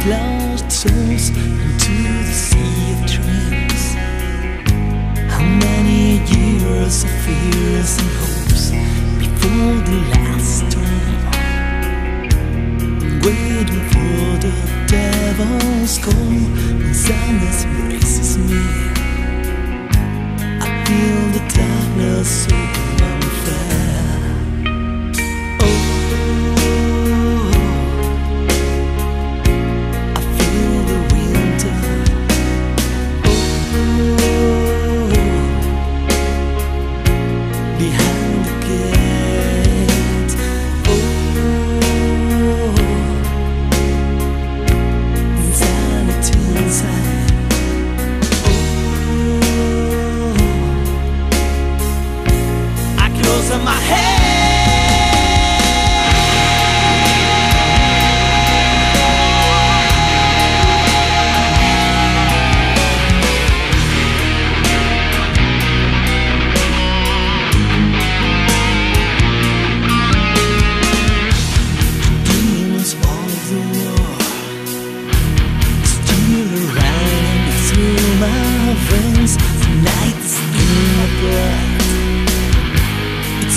lost souls into the sea of dreams. How many years of fears and hopes before the last storm, waiting for the devil's call. When sadness embraces me, I feel the darkness so unfair. My head, demons of the war still running through my veins. Nights in my blood,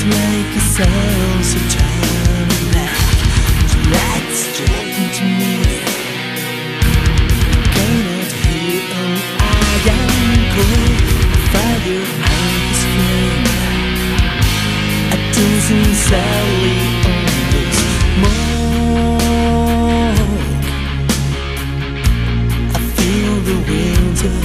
like a sound so turning back. The lights talking to me, cannot hear and I am cold. Fire and his flame, a dancing sadly on this morn. I feel the winter.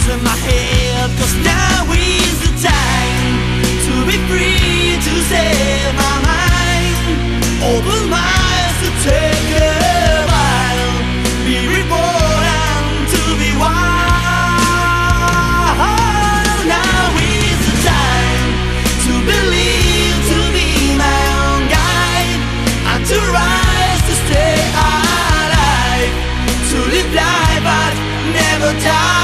In my head, 'cause now is the time to be free, to save my mind. Open my eyes to take a while, be reborn and to be wild. Now is the time to believe, to be my own guide, and to rise, to stay alive, to live life but never die.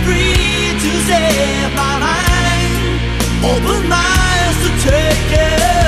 Free to save my mind, open my eyes to take it.